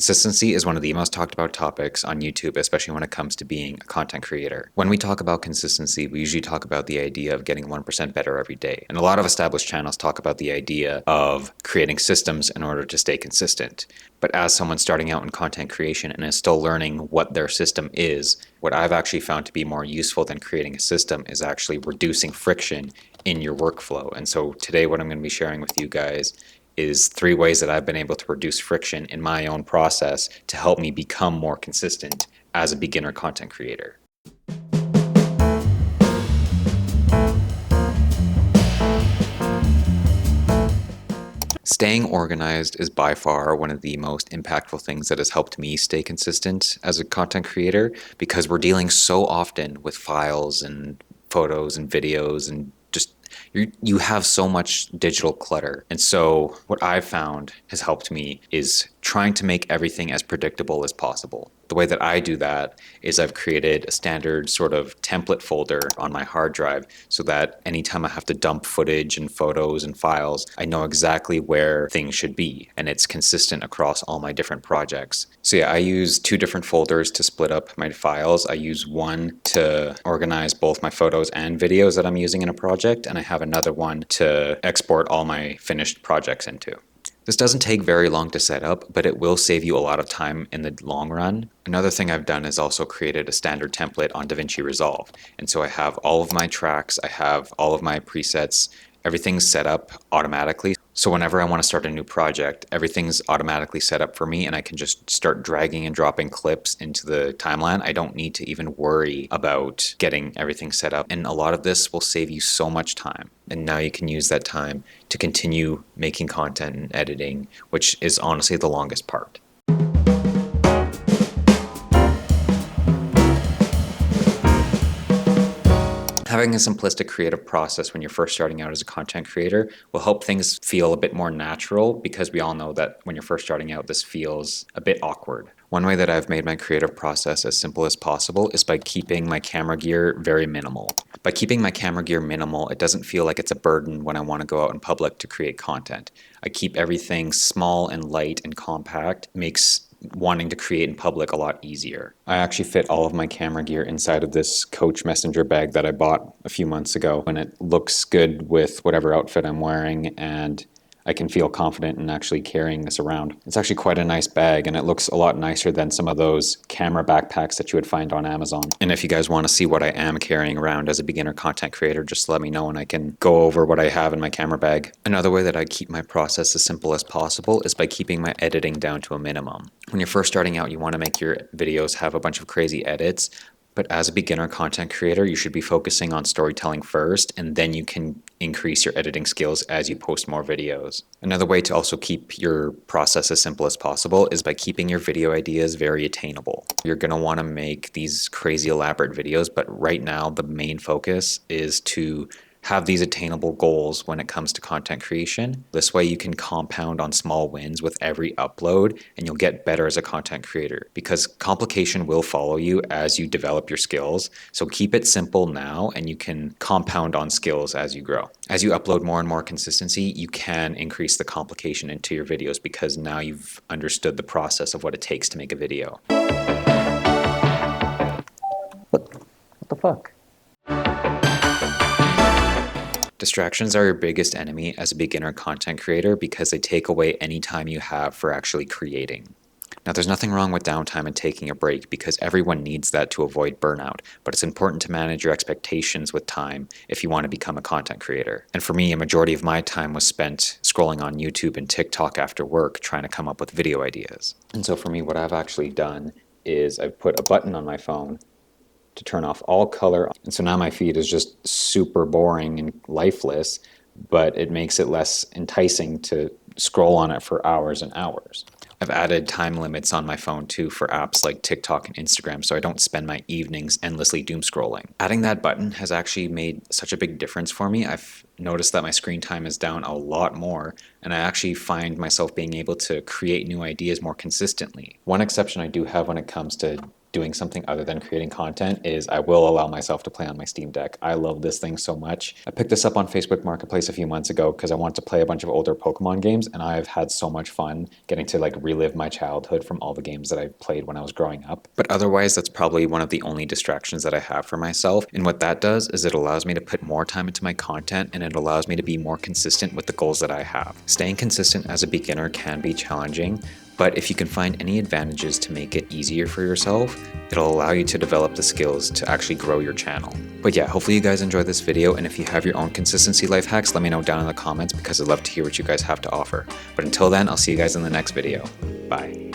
Consistency is one of the most talked about topics on YouTube, especially when it comes to being a content creator. When we talk about consistency, we usually talk about the idea of getting 1% better every day. And a lot of established channels talk about the idea of creating systems in order to stay consistent. But as someone starting out in content creation and is still learning what their system is, what I've actually found to be more useful than creating a system is actually reducing friction in your workflow. And so today what I'm going to be sharing with you guys is 3 ways that I've been able to reduce friction in my own process to help me become more consistent as a beginner content creator. Staying organized is by far one of the most impactful things that has helped me stay consistent as a content creator, because we're dealing so often with files and photos and videos and just you have so much digital clutter. And so what I've found has helped me is trying to make everything as predictable as possible. The way that I do that is I've created a standard sort of template folder on my hard drive so that anytime I have to dump footage and photos and files, I know exactly where things should be, and it's consistent across all my different projects. So yeah, I use 2 different folders to split up my files. I use one to organize both my photos and videos that I'm using in a project, and I have another one to export all my finished projects into. This doesn't take very long to set up, but it will save you a lot of time in the long run. Another thing I've done is also created a standard template on DaVinci Resolve. And so I have all of my tracks, I have all of my presets, everything's set up automatically. So whenever I want to start a new project, everything's automatically set up for me and I can just start dragging and dropping clips into the timeline. I don't need to even worry about getting everything set up. And a lot of this will save you so much time. And now you can use that time to continue making content and editing, which is honestly the longest part. Having a simplistic creative process when you're first starting out as a content creator will help things feel a bit more natural, because we all know that when you're first starting out, this feels a bit awkward. One way that I've made my creative process as simple as possible is by keeping my camera gear very minimal. By keeping my camera gear minimal, it doesn't feel like it's a burden when I want to go out in public to create content. I keep everything small and light and compact. Makes wanting to create in public a lot easier. I actually fit all of my camera gear inside of this Coach messenger bag that I bought a few months ago, and it looks good with whatever outfit I'm wearing, and I can feel confident in actually carrying this around. It's actually quite a nice bag, and it looks a lot nicer than some of those camera backpacks that you would find on Amazon. And if you guys want to see what I am carrying around as a beginner content creator, just let me know and I can go over what I have in my camera bag. Another way that I keep my process as simple as possible is by keeping my editing down to a minimum. When you're first starting out, you want to make your videos have a bunch of crazy edits. But as a beginner content creator, you should be focusing on storytelling first, and then you can increase your editing skills as you post more videos. Another way to also keep your process as simple as possible is by keeping your video ideas very attainable. You're going to want to make these crazy elaborate videos, but right now the main focus is to have these attainable goals when it comes to content creation. This way you can compound on small wins with every upload, and you'll get better as a content creator, because complication will follow you as you develop your skills. So keep it simple now, and you can compound on skills as you grow. As you upload more and more consistency, you can increase the complication into your videos, because now you've understood the process of what it takes to make a video. What the fuck? Distractions are your biggest enemy as a beginner content creator, because they take away any time you have for actually creating. Now, there's nothing wrong with downtime and taking a break, because everyone needs that to avoid burnout, but it's important to manage your expectations with time if you want to become a content creator. And for me, a majority of my time was spent scrolling on YouTube and TikTok after work trying to come up with video ideas. And so for me, what I've actually done is I've put a button on my phone to turn off all color. And so now my feed is just super boring and lifeless, but it makes it less enticing to scroll on it for hours and hours. I've added time limits on my phone too for apps like TikTok and Instagram, so I don't spend my evenings endlessly doom scrolling. Adding that button has actually made such a big difference for me. I've noticed that my screen time is down a lot more, and I actually find myself being able to create new ideas more consistently. One exception I do have when it comes to doing something other than creating content is I will allow myself to play on my Steam Deck. I love this thing so much. I picked this up on Facebook Marketplace a few months ago because I wanted to play a bunch of older Pokemon games, and I've had so much fun getting to like relive my childhood from all the games that I played when I was growing up. But otherwise, that's probably one of the only distractions that I have for myself. And what that does is it allows me to put more time into my content, and it allows me to be more consistent with the goals that I have. Staying consistent as a beginner can be challenging, but if you can find any advantages to make it easier for yourself, it'll allow you to develop the skills to actually grow your channel. But yeah, hopefully you guys enjoyed this video, and if you have your own consistency life hacks, let me know down in the comments because I'd love to hear what you guys have to offer. But until then, I'll see you guys in the next video. Bye.